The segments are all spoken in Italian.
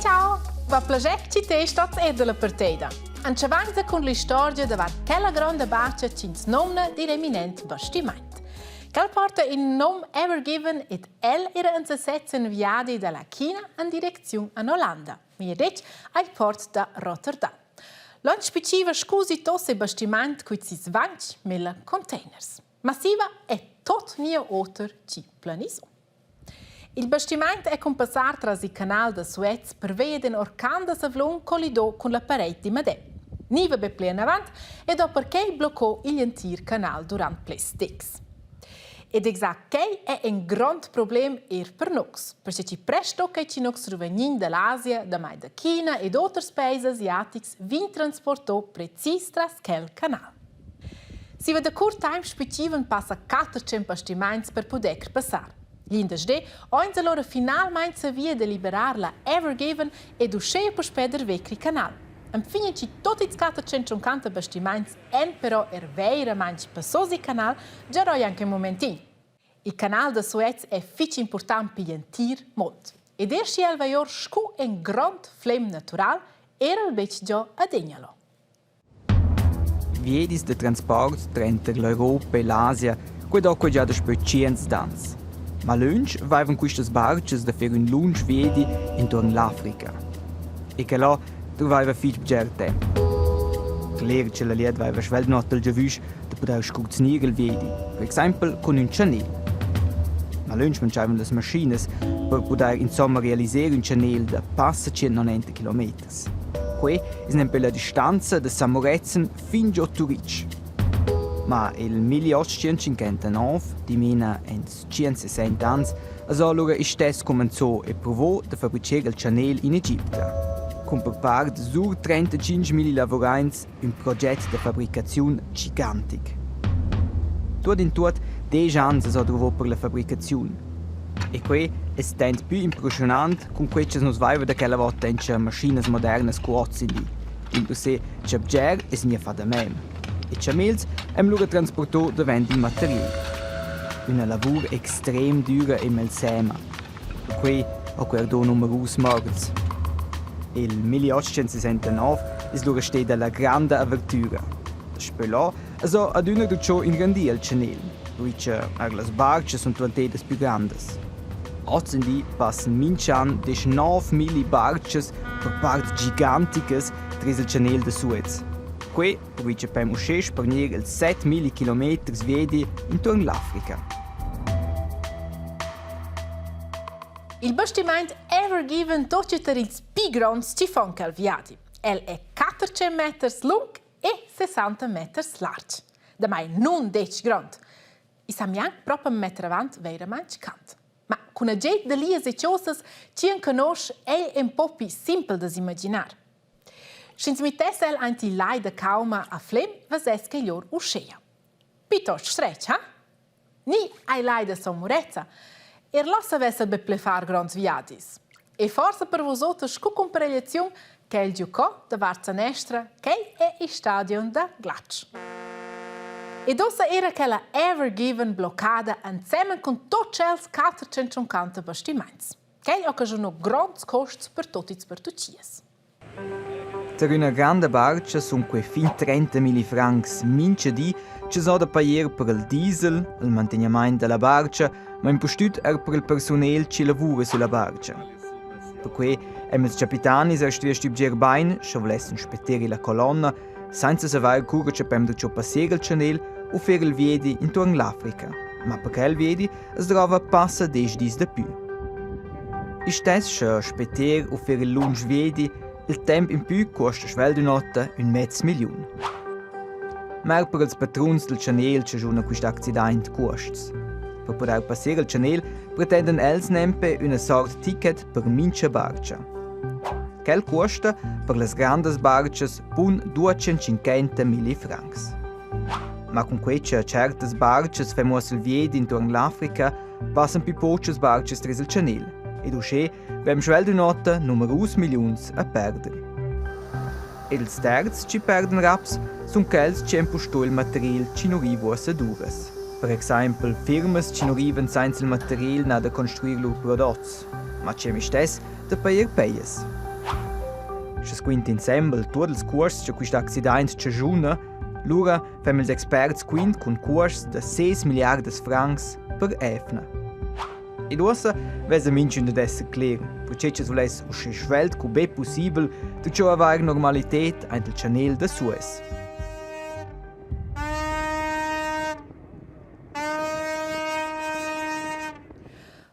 ciao! Va piacere che ti stai della partita. Avanza con la storia di quella grande barca che ci nomina di l'eminente bastimento. Che porta il nome Ever Given ed era in setze inviati dalla Cina in direzione in Olanda, mi detto al porto da Rotterdam. L'anno specifico scusi tosse bastimento che si svanci mille containers. Massiva è tot mia otter ci planiso. Il bastimento è compassato tra il canale de Suez per vedere un orcanda savlon collidò con la parete di Madè. Niva be plena avanti e dopo perché bloccò l'intero canale durante Plestix. Ed esatto che è un grande problema per noi, perché ci presto che ci noi roveniamo dall'Asia, da Cina ed altri paesi asiatici vin trasportato preciso tra quel canale. Si vede corto tempo specifico passa 400 bastimenti per poter passare. L'industria ha allora finalmente via di liberare la Ever Given ed uscire per spedere vecchi canali. Infine, tutti i 450 bastimenti hanno però veramente passato il canale già anche un momentino. Il canale de Suez è molto importante per l'intero mondo. Ed è un grande flame naturale era il beccio già a Degnalo. Viedis de transport tra l'Europa e l'Asia, quando già da specie danz. Ma lunch vaivano queste barche da fare un lunch viedi intorno all'Africa. E che là trovava viel tempo. Claro che la lieta aveva svelto notte il giavush da poter scurzionare il viedi, per esempio con un channel. Ma lunch mancavano le macchine per poter insomma realizzare un channel da passa 190 km. Qui è la distanza da Samorezen fin a Turic. Ma il 1859, di meno di 160 anni, allora stesso cominciò a provare a fabbricare il channel in Egitto. Con per parte di 35.000 lavoranti un progetto di fabbricazione gigantico. Tutto in tutto 10 anni si trovò per la fabbricazione. E qui è tanto più impressionante con quello che non si vede da quella volta in macchine moderne scuozi lì. In sé, c'è è non fa da meno. E Chamels è loro trasportato davanti il materiale. Una lavoro estrem dura e malsema. Per cui ho guardato numerosi morti. Il 1869 è loro stata la grande avventura. Spelò also ad una di ciò ingrandì il channel, perché le barche sono diventate più grandi. Oggi passano mincian 19.000 barche per parti gigantiche tra il channel de Suez. Qui, perché abbiamo uscito per venire il 7.000 km vedi intorno all'Africa. Il bastimento Ever Given tocca il più grande che fanno calviati. È 400 metri lungo e 60 metri largo. Da mai non 10 grande. E siamo anche proprio un metro avanti veramente canto. Ma con una gente di lì e cose ci conosce è un po' più semplice da immaginare. Senza mettesse anti lai da calma a flem, vases che lor uscea. Piuttosto stretch, Ni ai lai da somurezza, lossa avesse beplefar grands viadis. E forse per vosotros scu comparazione che il giocò da Varzanestra, che è il stadio da Glatsch. E dossa era che la Ever Given bloccata insieme con tutti i 450 bastimenti, che occasiona grandi costi per tutti i spertucias. Per una grande barca sono quei fin 30.000 francs mince di che sono da pagare per il diesel, il mantenimento della barca, ma in postut per il personale che lavora sulla barca. Per cui i capitani si sono studiati bene, se volessero spettare la colonna, senza sapere cura che abbiamo ciò passare il channel o fare il viedi intorno all'Africa, ma perché il viedi si trova passa 10 di più. E stesso spettare o fare il lunch viedi il tempo in più costa svel di notte $500,000. Ma per i patroni del channel c'è già questo accidente costa. Per poter passare il channel pretendono els nempe una sorta ticket per mince barca. Quel costa per le grandi barche pun 250.000 francs. Ma con queste certe barche famose il viedi intorno all'Africa passano più poche barche tra il channel. Ed uscì, abbiamo svel di notte numerosi milioni a perdere. E il terzo che perdono raps sono quelli che impostano il materiale che non arriva a duras. Per esempio, firme che non arrivano senza il materiale da costruire i loro prodotti, ma che mi stesso da pagare peies. Se squint ensemble tutti i corsi che questo accidente ci giuna, allora fanno gli esperti quint con corsi da 6 miliardi di francs per EFNA. E dosa vese minchen da essere claro, perché ci volesse uscire svelt come è possibile di ciò avere normalità anche il canale da Suez.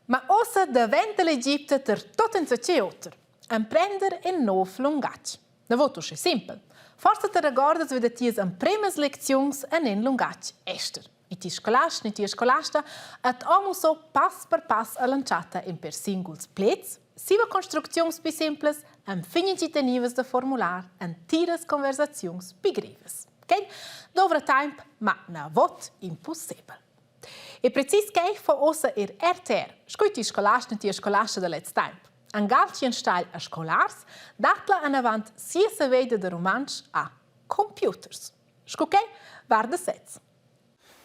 Ma ossa davventa l'Egitto per tutto in società, imprendere un nuovo lungaggio. Non voto è semplice. Forse ti ricordi che vedete in prime lezioni un lungaggio ester. I ti scolasti, i ti scolasta, et amo so passo per passo lanciata in per singoli plezzi, siva costruzioni più semplici, infinitivas de formular, tiras conversazioni più greves. Ok? Dovre tempo, ma na vot impossibile. E precis che fa ossa RTR, scuiti scolasti e scolasti del let's tempo. An galtien stai a scolars, datla an avant sia se vede de romansch a computers. Scuche, var de sets.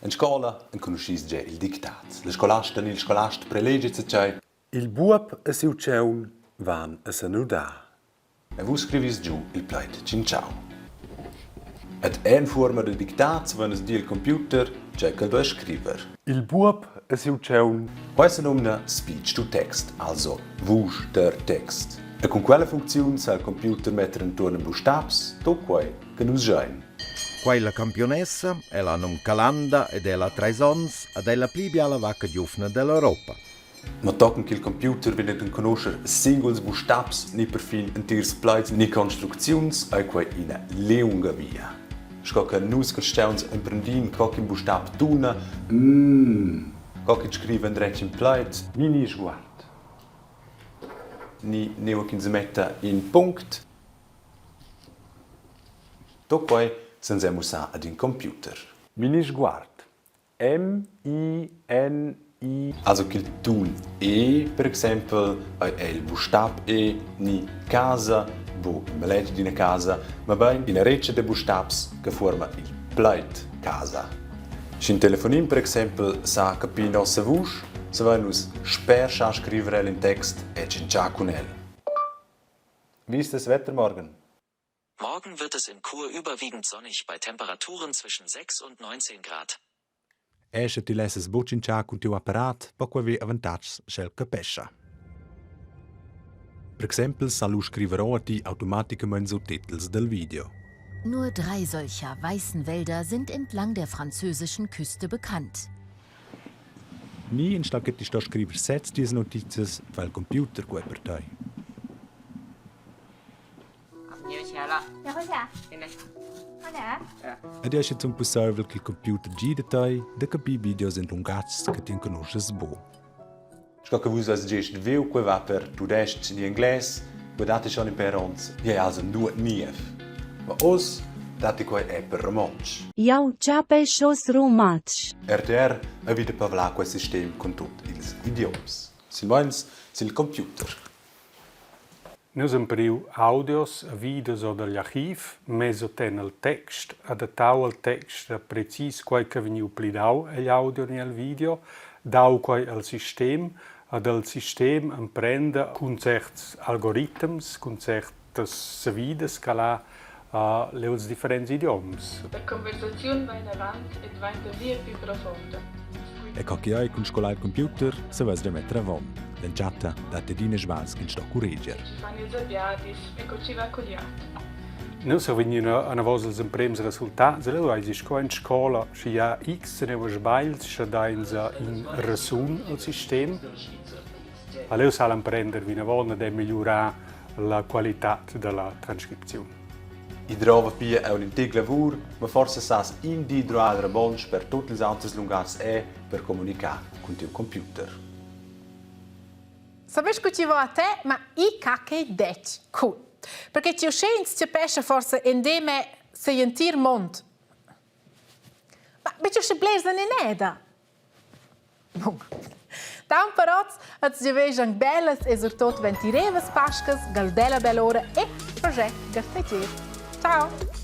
In scola conoscis già il diktat. Le scolaste e il scolast prelegge cioè Il buob e siu ceun van a sanudà. e vu scrivis giù il pleit cinciao. Et en forma de diktat, wenn es dir il computer, c'è che do scriver. Il buob e siu ceun Questa nomina speech to text, also vusch der Text. E con quella funzione sa il computer mettere intorno buchstabs, to quai che nus schein. Quella campionessa è la nom Calanda ed è la Traisons ed è la pli biala vacca giufna dell'Europa. Ma tocken che il computer viene a conoscere singoli buchstabs, ni perfil intirs pleits, ni constructions, e quai in lunga via. Sco che nus che stauns imprendin coc in buchstab tuna, coc scrive in in pleit, mini sguard. ni neo che si metta in punct. To quai sensemus sa ad in computer. Mini sguard. M-I-N-I. Also che il tool E, per esempio, è il buchstab E, ni casa, bo in legge di una casa, ma ben in recce de buchstabs che forma il pleit casa. Se un telefonin, per esempio, sa capire nostra voce, se vai nus sper scha scrivere in text e cincia con el. Wie ist das Wetter morgen? Morgen wird es in Chur überwiegend sonnig bei Temperaturen zwischen 6 und 19 Grad. Esce ti lesses bocincià con tuo apparat, per cui vi avantags scel capescia. Per esempio, sa lu scriverò a ti automaticamente Subtitels del video. Nur 3 solcher weißen Wälder sind entlang der französischen Küste bekannt. Ni in sta che ti sto scriver sets diese notizias, weil computer guai per te. 你有钱了？要回家？现在。快点。 Ed esce zum possibile che il computer gida te, de capi videos in lungats che ti conosces bo. Sco che vus as gest viu que va per tudest in inglés, guardate schon in per ons. Je also nur nief. Ma os dati quai è per romanch. Jau ciape šos romanch. RTR evita parlar quel sistem con tutti ils idioms. Silmeins sil computer. Nus imperiu audios e videos oder gli archiv, meso ten il text, adattau al text precis quai che veniu plidau agli audio e al video, dau quai al sistem, ed il sistem imprende con certs algoritms, con certes savides che ha leus differents idioms. La conversazione va in avanti e diventa via più profonda. E cocchiai con scolare il computer, se vas da mettere avon. L'enciata da tedine svals che sto corregger. Ci fanno i zabbiati e ci va cogliato. Noi se venivano a voce els imprems resultats, allora hai sco in scola ci ha X neva sbails, ci dainza in resun al sistema. Allora sa l'imprender vina volna de migliorare la qualità della trascrizione. I drova pia è un intig lavur, ma forse sas in di droadra bonch per tutti gli altri lungats è per comunicare con il computer. Sapessi che ci va a te, ma i cacche dec cool. Perché ci uscenti ci pesce forse in deme se sentir mond. Ma bitte ci blesa ne neda. Bon. Da un parot at ci vejan bellas e surtot ventirevas pascas, galdella bell'ora e progetto gartegier. Ciao!